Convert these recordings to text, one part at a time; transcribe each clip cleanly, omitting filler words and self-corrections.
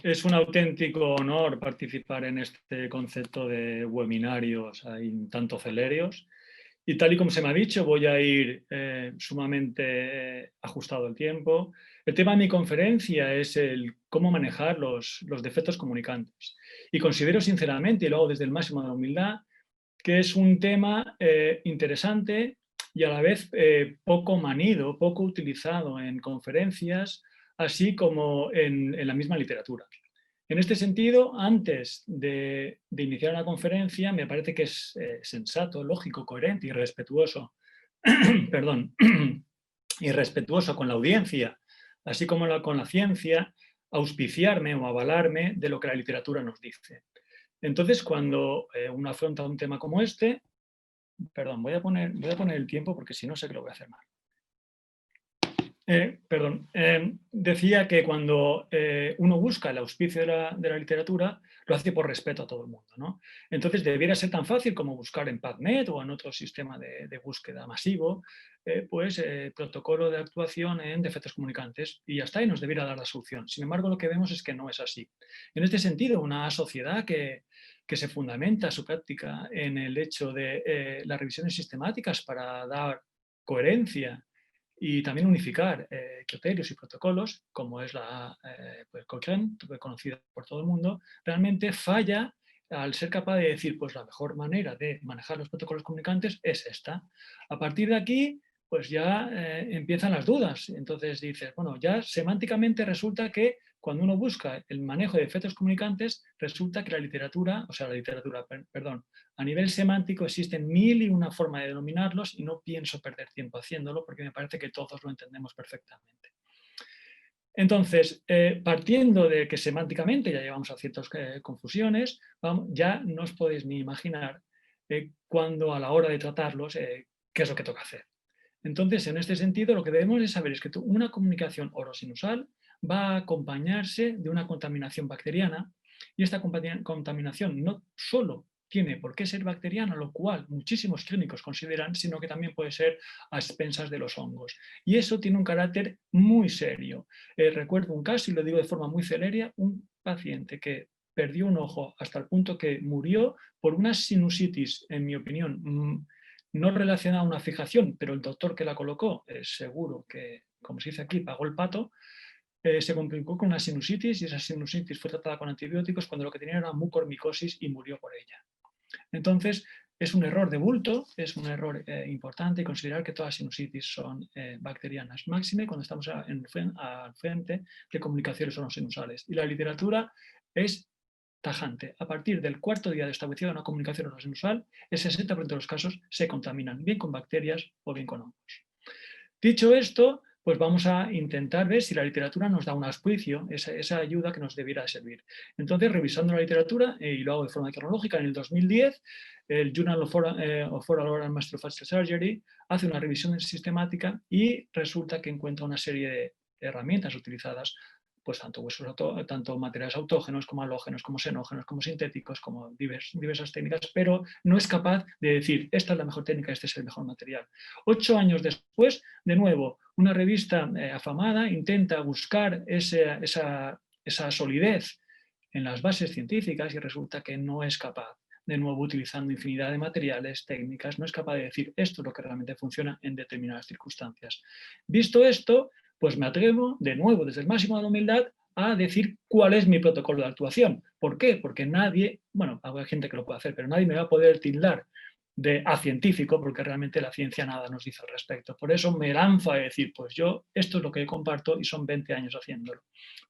Es un auténtico honor participar en este concepto de webinarios ahí un tanto celéreos. Y tal y como se me ha dicho, voy a ir sumamente ajustado el tiempo. El tema de mi conferencia es el cómo manejar los defectos comunicantes. Y considero sinceramente, y lo hago desde el máximo de la humildad, que es un tema interesante y a la vez poco manido, poco utilizado en conferencias, así como en la misma literatura. En este sentido, antes de iniciar una conferencia, me parece que es sensato, lógico, coherente y respetuoso, perdón, y respetuoso con la audiencia, así como con la ciencia, auspiciarme o avalarme de lo que la literatura nos dice. Entonces, cuando uno afronta un tema como este, perdón, voy a poner el tiempo porque si no sé que lo voy a hacer mal. Decía que cuando uno busca el auspicio de la literatura, lo hace por respeto a todo el mundo, ¿no? Entonces, debiera ser tan fácil como buscar en PubMed o en otro sistema de búsqueda masivo, protocolo de actuación en defectos comunicantes y ya está, y nos debiera dar la solución. Sin embargo, lo que vemos es que no es así. En este sentido, una sociedad que se fundamenta su práctica en el hecho de las revisiones sistemáticas para dar coherencia y también unificar criterios y protocolos, como es la pues Cochrane, conocida por todo el mundo, realmente falla al ser capaz de decir, pues la mejor manera de manejar los protocolos comunicantes es esta. A partir de aquí, pues ya empiezan las dudas. Entonces dices, bueno, ya semánticamente resulta que cuando uno busca el manejo de efectos comunicantes, resulta que la literatura, perdón, a nivel semántico existen mil y una formas de denominarlos y no pienso perder tiempo haciéndolo porque me parece que todos lo entendemos perfectamente. Entonces, partiendo de que semánticamente ya llevamos a ciertas confusiones, ya no os podéis ni imaginar cuando a la hora de tratarlos, qué es lo que toca hacer. Entonces, en este sentido, lo que debemos de saber es que una comunicación orosinusal va a acompañarse de una contaminación bacteriana y esta contaminación no solo tiene por qué ser bacteriana, lo cual muchísimos clínicos consideran, sino que también puede ser a expensas de los hongos. Y eso tiene un carácter muy serio. Recuerdo un caso, y lo digo de forma muy celeria, un paciente que perdió un ojo hasta el punto que murió por una sinusitis, en mi opinión, no relacionada a una fijación, pero el doctor que la colocó, seguro que, como se dice aquí, pagó el pato, se complicó con una sinusitis y esa sinusitis fue tratada con antibióticos cuando lo que tenía era mucormicosis y murió por ella. Entonces, es un error de bulto, es un error importante considerar que todas las sinusitis son bacterianas, máxime cuando estamos al frente de comunicaciones orosinusales. Y la literatura es tajante. A partir del cuarto día de establecida una comunicación orosinusal, el 60% de los casos se contaminan, bien con bacterias o bien con hongos. Dicho esto, pues vamos a intentar ver si la literatura nos da un auspicio, esa ayuda que nos debiera servir. Entonces, revisando la literatura, y lo hago de forma cronológica, en el 2010, el Journal of Oral Oral Maxillofacial Surgery hace una revisión sistemática y resulta que encuentra una serie de herramientas utilizadas pues tanto materiales autógenos como halógenos, como xenógenos, como sintéticos, como diversas técnicas, pero no es capaz de decir, esta es la mejor técnica, este es el mejor material. 8 años después, de nuevo, una revista afamada intenta buscar esa solidez en las bases científicas y resulta que no es capaz. De nuevo, utilizando infinidad de materiales, técnicas, no es capaz de decir esto es lo que realmente funciona en determinadas circunstancias. Visto esto, pues me atrevo, de nuevo, desde el máximo de la humildad, a decir cuál es mi protocolo de actuación. ¿Por qué? Porque nadie, bueno, hay gente que lo puede hacer, pero nadie me va a poder tildar de científico, porque realmente la ciencia nada nos dice al respecto. Por eso me lanzo a decir, pues yo, esto es lo que comparto y son 20 años haciéndolo.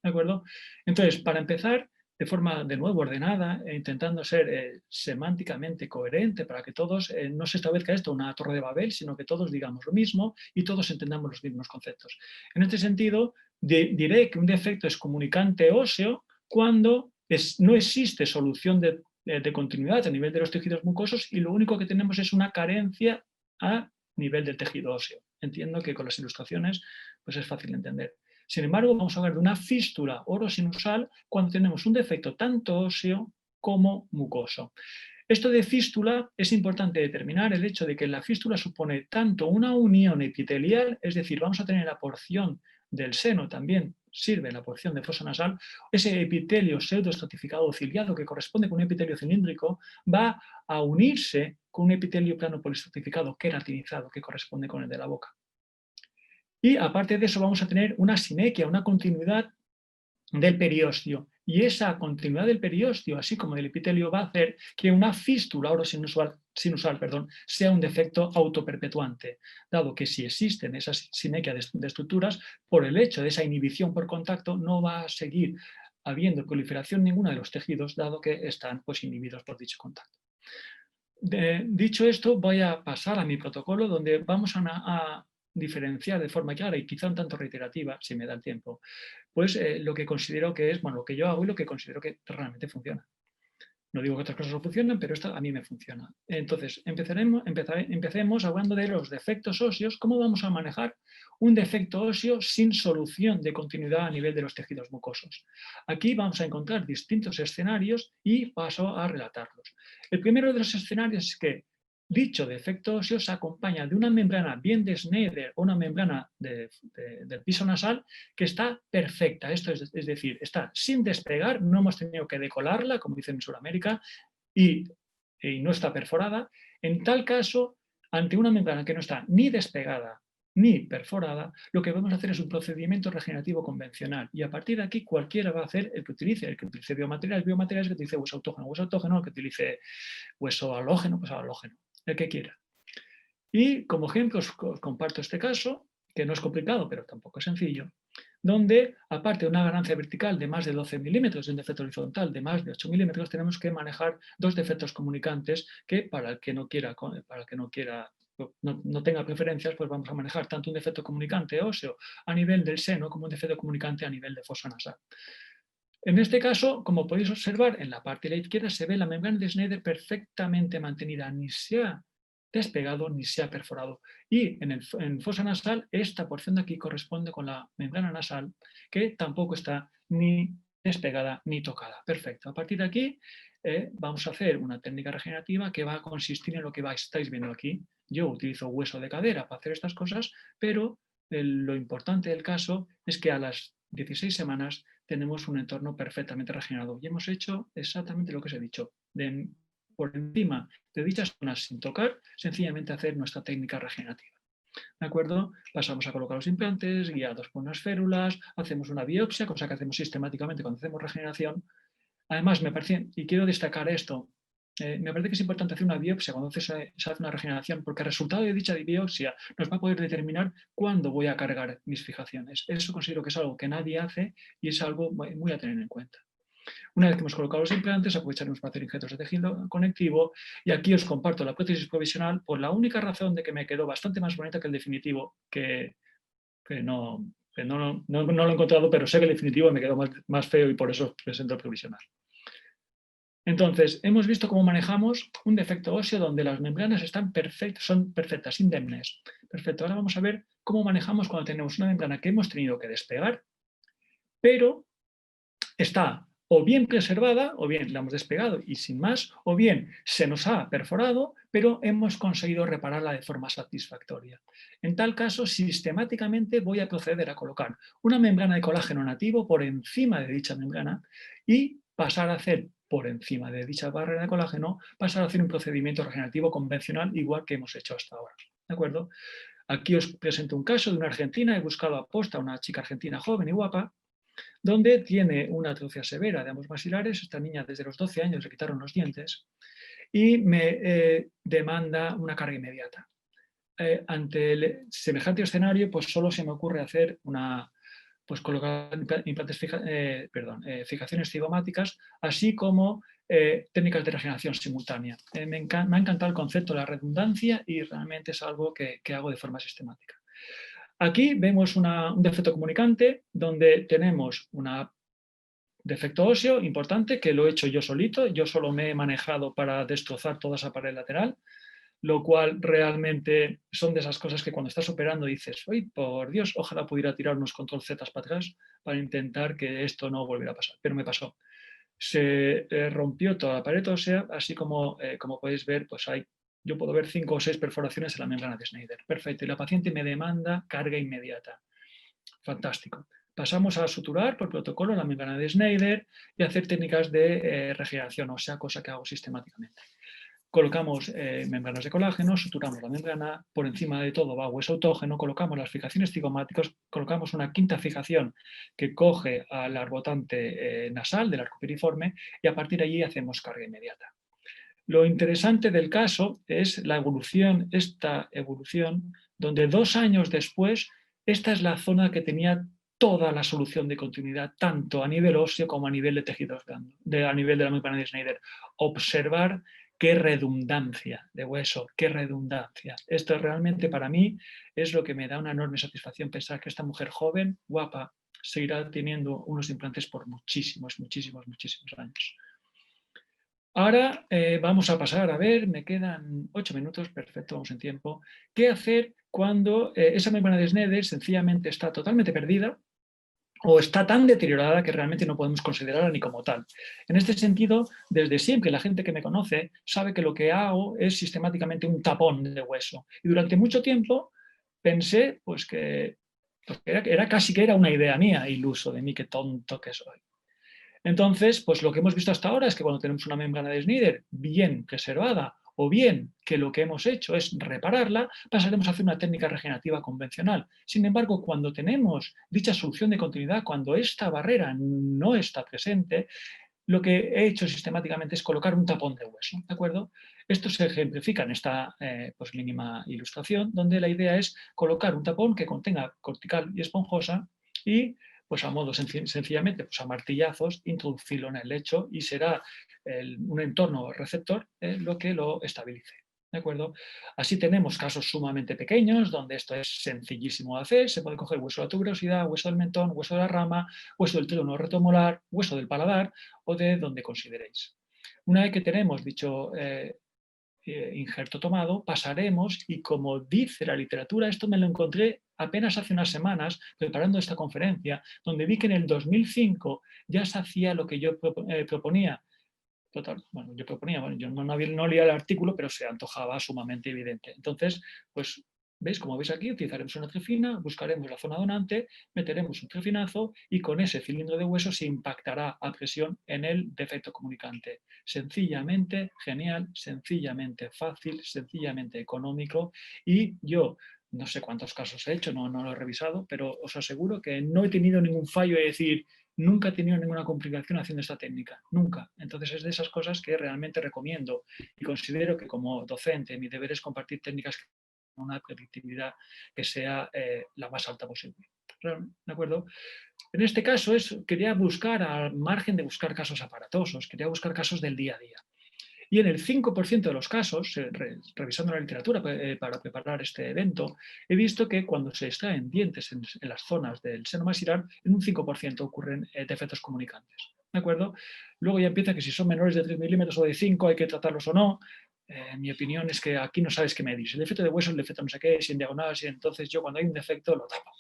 ¿De acuerdo? Entonces, para empezar, de forma de nuevo ordenada, intentando ser semánticamente coherente para que todos no se establezca esto una torre de Babel, sino que todos digamos lo mismo y todos entendamos los mismos conceptos. En este sentido, diré que un defecto es comunicante óseo cuando no existe solución de continuidad a nivel de los tejidos mucosos y lo único que tenemos es una carencia a nivel del tejido óseo. Entiendo que con las ilustraciones pues es fácil de entender. Sin embargo, vamos a hablar de una fístula orosinusal cuando tenemos un defecto tanto óseo como mucoso. Esto de fístula es importante determinar el hecho de que la fístula supone tanto una unión epitelial, es decir, vamos a tener la porción del seno también sirve en la porción de fosa nasal, ese epitelio pseudoestratificado ciliado que corresponde con un epitelio cilíndrico va a unirse con un epitelio plano poliestratificado queratinizado que corresponde con el de la boca. Y aparte de eso vamos a tener una sinequia, una continuidad del periósteo. Y esa continuidad del periósteo, así como del epitelio, va a hacer que una fístula orosinusal sea un defecto autoperpetuante, dado que si existen esas sinequia de estructuras, por el hecho de esa inhibición por contacto, no va a seguir habiendo proliferación ninguna de los tejidos, dado que están pues, inhibidos por dicho contacto. Dicho esto, voy a pasar a mi protocolo, donde vamos a diferenciar de forma clara y quizá un tanto reiterativa, si me da el tiempo, pues lo que considero que es, bueno, lo que yo hago y lo que considero que realmente funciona. No digo que otras cosas no funcionen, pero esto a mí me funciona. Entonces, empecemos hablando de los defectos óseos. ¿Cómo vamos a manejar un defecto óseo sin solución de continuidad a nivel de los tejidos mucosos? Aquí vamos a encontrar distintos escenarios y paso a relatarlos. El primero de los escenarios es que dicho defecto óseo se acompaña de una membrana bien de Schneider o una membrana del piso nasal que está perfecta. Esto es decir, está sin despegar, no hemos tenido que decolarla, como dicen en Sudamérica, y no está perforada. En tal caso, ante una membrana que no está ni despegada ni perforada, lo que vamos a hacer es un procedimiento regenerativo convencional. Y a partir de aquí cualquiera va a hacer el que utilice biomateriales, el que utilice hueso autógeno, el que utilice hueso halógeno, pues halógeno, el que quiera. Y como ejemplo os comparto este caso, que no es complicado, pero tampoco es sencillo, donde aparte de una ganancia vertical de más de 12 milímetros y un defecto horizontal de más de 8 milímetros, tenemos que manejar dos defectos comunicantes que para el que no tenga preferencias, pues vamos a manejar tanto un defecto comunicante óseo a nivel del seno como un defecto comunicante a nivel de fosa nasal. En este caso, como podéis observar, en la parte de la izquierda se ve la membrana de Schneider perfectamente mantenida, ni se ha despegado ni se ha perforado. Y en fosa nasal, esta porción de aquí corresponde con la membrana nasal, que tampoco está ni despegada ni tocada. Perfecto. A partir de aquí, vamos a hacer una técnica regenerativa que va a consistir en lo que estáis viendo aquí. Yo utilizo hueso de cadera para hacer estas cosas, pero lo importante del caso es que a las 16 semanas tenemos un entorno perfectamente regenerado. Y hemos hecho exactamente lo que os he dicho. Por encima de dichas zonas sin tocar, sencillamente hacer nuestra técnica regenerativa. ¿De acuerdo? Pasamos a colocar los implantes, guiados por unas férulas, hacemos una biopsia, cosa que hacemos sistemáticamente cuando hacemos regeneración. Además, me parece, y quiero destacar esto, me parece que es importante hacer una biopsia cuando se hace una regeneración, porque el resultado de dicha biopsia nos va a poder determinar cuándo voy a cargar mis fijaciones. Eso considero que es algo que nadie hace y es algo muy a tener en cuenta. Una vez que hemos colocado los implantes, aprovecharemos para hacer injertos de tejido conectivo y aquí os comparto la prótesis provisional por la única razón de que me quedó bastante más bonita que el definitivo, que no lo he encontrado, pero sé que el definitivo me quedó más feo y por eso presento el provisional. Entonces, hemos visto cómo manejamos un defecto óseo donde las membranas son perfectas, indemnes. Perfecto, ahora vamos a ver cómo manejamos cuando tenemos una membrana que hemos tenido que despegar, pero está o bien preservada, o bien la hemos despegado y sin más, o bien se nos ha perforado, pero hemos conseguido repararla de forma satisfactoria. En tal caso, sistemáticamente voy a proceder a colocar una membrana de colágeno nativo por encima de dicha membrana y pasar a hacer por encima de dicha barrera de colágeno, pasar a hacer un procedimiento regenerativo convencional igual que hemos hecho hasta ahora. ¿De acuerdo? Aquí os presento un caso de una argentina, he buscado aposta a una chica argentina joven y guapa, donde tiene una atrofia severa de ambos maxilares. Esta niña desde los 12 años le quitaron los dientes y me demanda una carga inmediata. Ante semejante escenario, pues solo se me ocurre hacer colocar fijaciones cigomáticas, así como técnicas de regeneración simultánea. Me ha encantado el concepto de la redundancia y realmente es algo que hago de forma sistemática. Aquí vemos un defecto comunicante donde tenemos un defecto óseo importante que lo he hecho yo solito, yo solo me he manejado para destrozar toda esa pared lateral, lo cual realmente son de esas cosas que cuando estás operando dices, ¡ay, por Dios, ojalá pudiera tirar unos control Z para atrás para intentar que esto no volviera a pasar! Pero me pasó. Se rompió toda la pared ósea, así como podéis ver, pues yo puedo ver 5 o 6 perforaciones en la membrana de Schneider. Perfecto, y la paciente me demanda carga inmediata. Fantástico. Pasamos a suturar por protocolo la membrana de Schneider y hacer técnicas de regeneración ósea, cosa que hago sistemáticamente. Colocamos membranas de colágeno, suturamos la membrana, por encima de todo va hueso autógeno, colocamos las fijaciones cigomáticas, colocamos una quinta fijación que coge al arbotante nasal del arco piriforme y a partir de allí hacemos carga inmediata. Lo interesante del caso es la evolución, esta evolución, donde 2 años después, esta es la zona que tenía toda la solución de continuidad, tanto a nivel óseo como a nivel de tejidos blandos, a nivel de la membrana de Schneider. Observar qué redundancia de hueso, qué redundancia. Esto realmente para mí es lo que me da una enorme satisfacción, pensar que esta mujer joven, guapa, seguirá teniendo unos implantes por muchísimos, muchísimos, muchísimos años. Ahora vamos a pasar a ver, me quedan 8 minutos, perfecto, vamos en tiempo. ¿Qué hacer cuando esa membrana de Schneider sencillamente está totalmente perdida o está tan deteriorada que realmente no podemos considerarla ni como tal? En este sentido, desde siempre la gente que me conoce sabe que lo que hago es sistemáticamente un tapón de hueso. Y durante mucho tiempo pensé que era casi que era una idea mía, iluso de mí, qué tonto que soy. Entonces, pues lo que hemos visto hasta ahora es que cuando tenemos una membrana de Schneider bien preservada o bien que lo que hemos hecho es repararla, pasaremos a hacer una técnica regenerativa convencional. Sin embargo, cuando tenemos dicha solución de continuidad, cuando esta barrera no está presente, lo que he hecho sistemáticamente es colocar un tapón de hueso, ¿de acuerdo? Esto se ejemplifica en esta pues mínima ilustración, donde la idea es colocar un tapón que contenga cortical y esponjosa y pues a modo sencillamente, pues a martillazos, introducirlo en el lecho y será un entorno receptor lo que lo estabilice. ¿De acuerdo? Así tenemos casos sumamente pequeños, donde esto es sencillísimo de hacer. Se puede coger hueso de la tuberosidad, hueso del mentón, hueso de la rama, hueso del trígono retomolar, hueso del paladar o de donde consideréis. Una vez que tenemos dicho injerto tomado, pasaremos y como dice la literatura, esto me lo encontré apenas hace unas semanas preparando esta conferencia, donde vi que en el 2005 ya se hacía lo que yo proponía. Total, bueno, yo proponía, bueno, yo no leía el artículo, pero se antojaba sumamente evidente. Entonces, pues, ¿veis? Como veis aquí, utilizaremos una trifina, buscaremos la zona donante, meteremos un trifinazo y con ese cilindro de hueso se impactará a presión en el defecto comunicante. Sencillamente genial, sencillamente fácil, sencillamente económico y yo no sé cuántos casos he hecho, no lo he revisado, pero os aseguro que no he tenido ningún fallo de decir, nunca he tenido ninguna complicación haciendo esta técnica, nunca. Entonces es de esas cosas que realmente recomiendo y considero que como docente mi deber es compartir técnicas con una predictibilidad que sea la más alta posible. ¿De acuerdo? En este caso quería buscar, al margen de buscar casos aparatosos, quería buscar casos del día a día. Y en el 5% de los casos, revisando la literatura para preparar este evento, he visto que cuando se extraen dientes en las zonas del seno maxilar, en un 5% ocurren defectos comunicantes. ¿De acuerdo? Luego ya empieza que si son menores de 3 milímetros o de 5 hay que tratarlos o no. Mi opinión es que aquí no sabes qué medir. Si el defecto de hueso, el defecto no sé qué, si en diagonal, si entonces yo cuando hay un defecto lo tapo.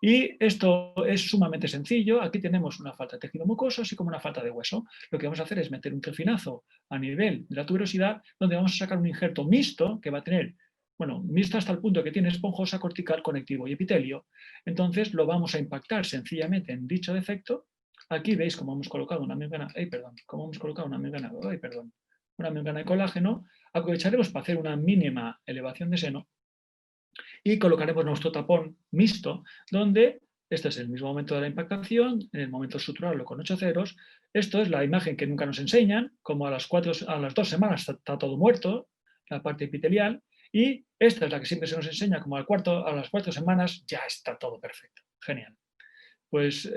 Y esto es sumamente sencillo. Aquí tenemos una falta de tejido mucoso, así como una falta de hueso. Lo que vamos a hacer es meter un trefinazo a nivel de la tuberosidad, donde vamos a sacar un injerto mixto que va a tener, bueno, mixto hasta el punto que tiene esponjosa, cortical, conectivo y epitelio. Entonces lo vamos a impactar sencillamente en dicho defecto. Aquí veis cómo hemos colocado una membrana, una membrana de colágeno. Aprovecharemos para hacer una mínima elevación de seno y colocaremos nuestro tapón mixto, donde este es el mismo momento de la impactación, en el momento de suturarlo con 8 ceros. Esto es la imagen que nunca nos enseñan, como a las 2 semanas está todo muerto, la parte epitelial, y esta es la que siempre se nos enseña, como a las 4 semanas ya está todo perfecto. Genial. Pues,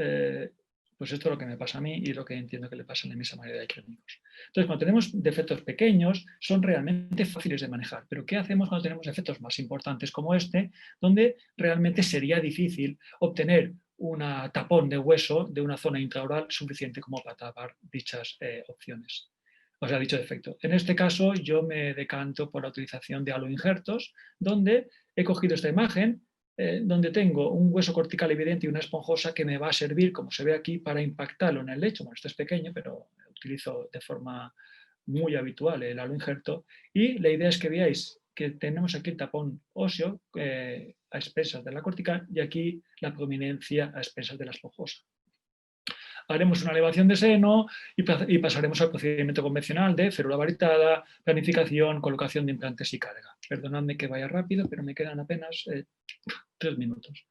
pues esto es lo que me pasa a mí y lo que entiendo que le pasa a la inmensa mayoría de clínicos. Entonces, cuando tenemos defectos pequeños, son realmente fáciles de manejar. Pero ¿qué hacemos cuando tenemos defectos más importantes como este, donde realmente sería difícil obtener un tapón de hueso de una zona intraoral suficiente como para tapar dichas opciones? O sea, dicho defecto. En este caso, yo me decanto por la utilización de aloinjertos, donde he cogido esta imagen, donde tengo un hueso cortical evidente y una esponjosa que me va a servir, como se ve aquí, para impactarlo en el lecho. Bueno, esto es pequeño, pero utilizo de forma muy habitual el aloinjerto. Y la idea es que veáis que tenemos aquí el tapón óseo a expensas de la cortical y aquí la prominencia a expensas de la esponjosa. Haremos una elevación de seno y pasaremos al procedimiento convencional de férula varietada, planificación, colocación de implantes y carga. Perdonadme que vaya rápido, pero me quedan apenas 3 minutos.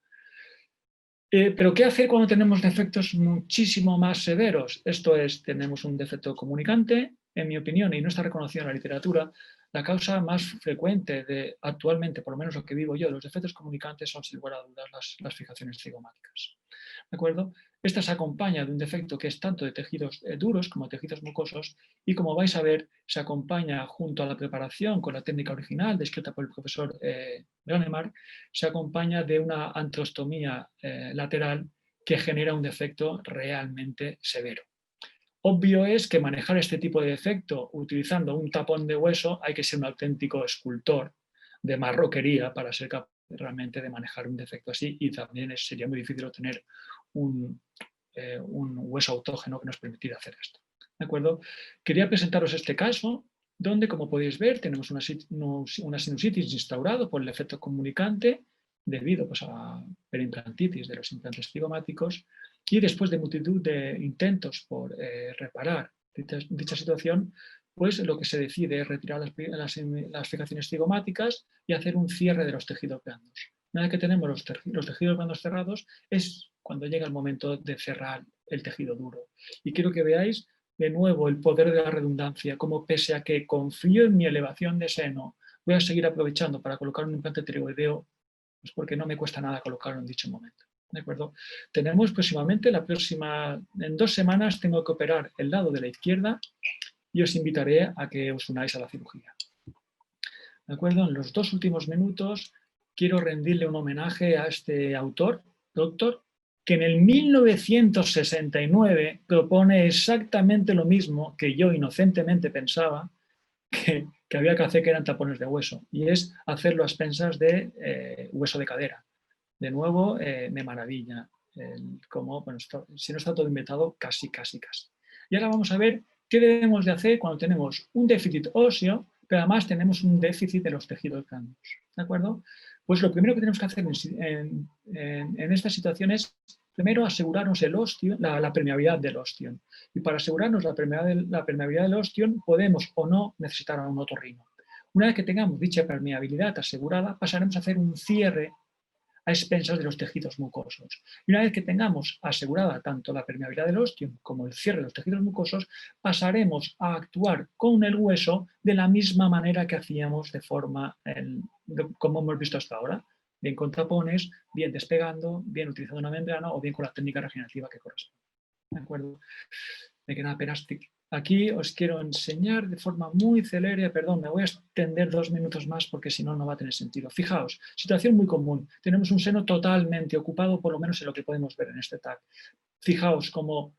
Pero ¿qué hacer cuando tenemos defectos muchísimo más severos? Esto es, tenemos un defecto comunicante, en mi opinión, y no está reconocido en la literatura, la causa más frecuente de, actualmente, por lo menos lo que vivo yo, de los defectos comunicantes son, sin lugar a dudas, las fijaciones cigomáticas. ¿De acuerdo? Esta se acompaña de un defecto que es tanto de tejidos duros como de tejidos mucosos y, como vais a ver, se acompaña junto a la preparación con la técnica original descrita por el profesor Granemar, se acompaña de una antrostomía lateral que genera un defecto realmente severo. Obvio es que manejar este tipo de defecto utilizando un tapón de hueso hay que ser un auténtico escultor de marroquería para ser capaz realmente de manejar un defecto así, y también sería muy difícil obtener un hueso autógeno que nos permitiera hacer esto. ¿De acuerdo? Quería presentaros este caso donde, como podéis ver, tenemos una sinusitis instaurada por el efecto comunicante debido pues, a perimplantitis de los implantes cigomáticos, y después de multitud de intentos por reparar dicha situación, pues lo que se decide es retirar las fijaciones cigomáticas y hacer un cierre de los tejidos blandos. Una vez que tenemos los tejidos blandos cerrados, es cuando llega el momento de cerrar el tejido duro. Y quiero que veáis de nuevo el poder de la redundancia, como pese a que confío en mi elevación de seno, voy a seguir aprovechando para colocar un implante tiroideo, pues porque no me cuesta nada colocarlo en dicho momento. ¿De acuerdo? Tenemos próximamente, en 2 semanas tengo que operar el lado de la izquierda y os invitaré a que os unáis a la cirugía. ¿De acuerdo? En los 2 últimos minutos quiero rendirle un homenaje a este autor, doctor, que en el 1969 propone exactamente lo mismo que yo inocentemente pensaba que había que hacer, que eran tapones de hueso, y es hacerlo a expensas de hueso de cadera. De nuevo, me maravilla cómo, bueno, si no está todo inventado, casi. Y ahora vamos a ver qué debemos de hacer cuando tenemos un déficit óseo, pero además tenemos un déficit de los tejidos blandos. ¿De acuerdo? Pues lo primero que tenemos que hacer en esta situación es, primero, asegurarnos la permeabilidad del ostión. Y para asegurarnos la permeabilidad del ostión, podemos o no necesitar a un otorrino. Una vez que tengamos dicha permeabilidad asegurada, pasaremos a hacer un cierre a expensas de los tejidos mucosos. Y una vez que tengamos asegurada tanto la permeabilidad del ostión como el cierre de los tejidos mucosos, pasaremos a actuar con el hueso de la misma manera que hacíamos como hemos visto hasta ahora, bien con tapones, bien despegando, bien utilizando una membrana o bien con la técnica regenerativa que corresponde. ¿De acuerdo? Me queda apenas. Aquí os quiero enseñar de forma muy celeria, perdón, me voy a extender 2 minutos más porque si no, no va a tener sentido. Fijaos, situación muy común. Tenemos un seno totalmente ocupado, por lo menos en lo que podemos ver en este tag. Fijaos cómo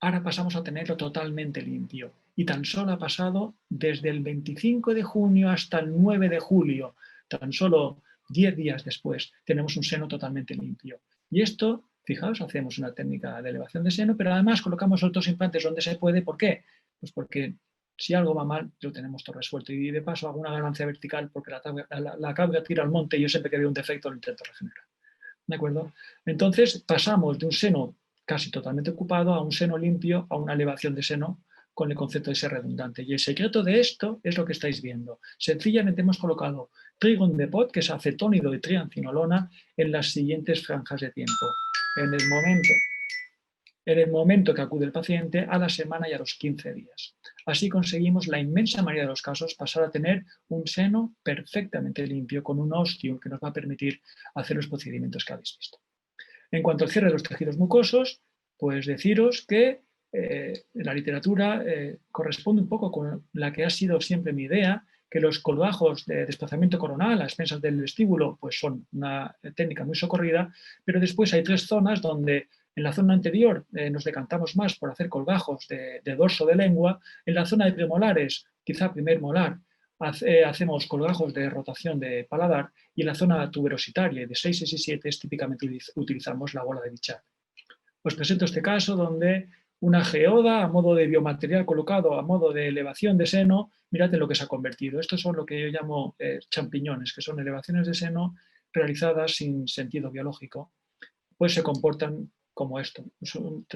ahora pasamos a tenerlo totalmente limpio. Y tan solo ha pasado desde el 25 de junio hasta el 9 de julio. Tan solo 10 días después tenemos un seno totalmente limpio. Y esto, fijaos, hacemos una técnica de elevación de seno, pero además colocamos otros implantes donde se puede. ¿Por qué? Pues porque si algo va mal, lo tenemos todo resuelto. Y de paso hago una ganancia vertical porque la cabra tira al monte y yo siempre que veo un defecto lo intento regenerar. ¿De acuerdo? Entonces pasamos de un seno casi totalmente ocupado a un seno limpio, a una elevación de seno con el concepto de ser redundante. Y el secreto de esto es lo que estáis viendo. Sencillamente hemos colocado Trigon Depot, que es acetónido de triancinolona, en las siguientes franjas de tiempo. En el momento que acude el paciente, a la semana y a los 15 días. Así conseguimos la inmensa mayoría de los casos pasar a tener un seno perfectamente limpio con un ostium que nos va a permitir hacer los procedimientos que habéis visto. En cuanto al cierre de los tejidos mucosos, pues deciros que la literatura corresponde un poco con la que ha sido siempre mi idea, que los colgajos de desplazamiento coronal a expensas del vestíbulo pues son una técnica muy socorrida, pero después hay 3 zonas donde en la zona anterior nos decantamos más por hacer colgajos de dorso de lengua, en la zona de premolares, quizá primer molar, hacemos colgajos de rotación de paladar, y en la zona tuberositaria de 6, 6 y 7 típicamente utilizamos la bola de Bichat. Os presento este caso donde una geoda a modo de biomaterial colocado a modo de elevación de seno, mirad en lo que se ha convertido. Estos son lo que yo llamo champiñones, que son elevaciones de seno realizadas sin sentido biológico, pues se comportan como esto.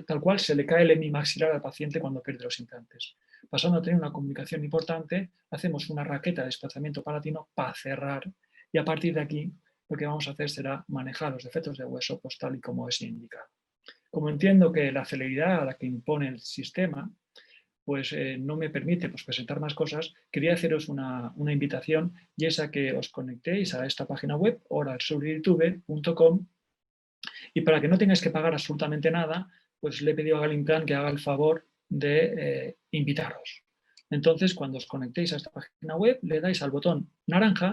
Tal cual se le cae el hemimaxilar al paciente cuando pierde los implantes. Pasando a tener una comunicación importante, hacemos una raqueta de desplazamiento palatino para cerrar y a partir de aquí lo que vamos a hacer será manejar los defectos de hueso pues tal y como es indicado. Como entiendo que la celeridad a la que impone el sistema pues no me permite pues, presentar más cosas, quería haceros una invitación y es a que os conectéis a esta página web, oralsurgerytube.com, y para que no tengáis que pagar absolutamente nada, pues le he pedido a Galimplan que haga el favor de invitaros. Entonces, cuando os conectéis a esta página web, le dais al botón naranja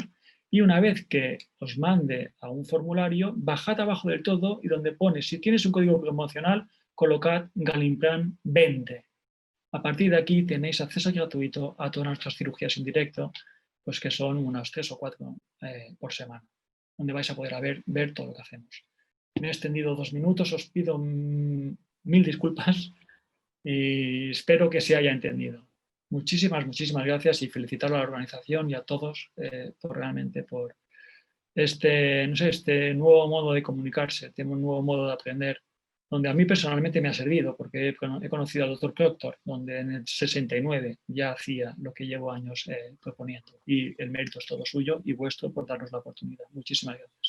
y una vez que os mande a un formulario, bajad abajo del todo y donde pone, si tienes un código promocional, colocad Galimplan 20. A partir de aquí tenéis acceso gratuito a todas nuestras cirugías en directo, pues que son unas 3 o 4 por semana, donde vais a poder ver todo lo que hacemos. Me he extendido 2 minutos, os pido mil disculpas y espero que se haya entendido. Muchísimas, muchísimas gracias y felicitar a la organización y a todos realmente por no sé, este nuevo modo de comunicarse, tengo un nuevo modo de aprender, donde a mí personalmente me ha servido, porque he conocido al doctor Proctor, donde en el 69 ya hacía lo que llevo años proponiendo. Y el mérito es todo suyo y vuestro por darnos la oportunidad. Muchísimas gracias.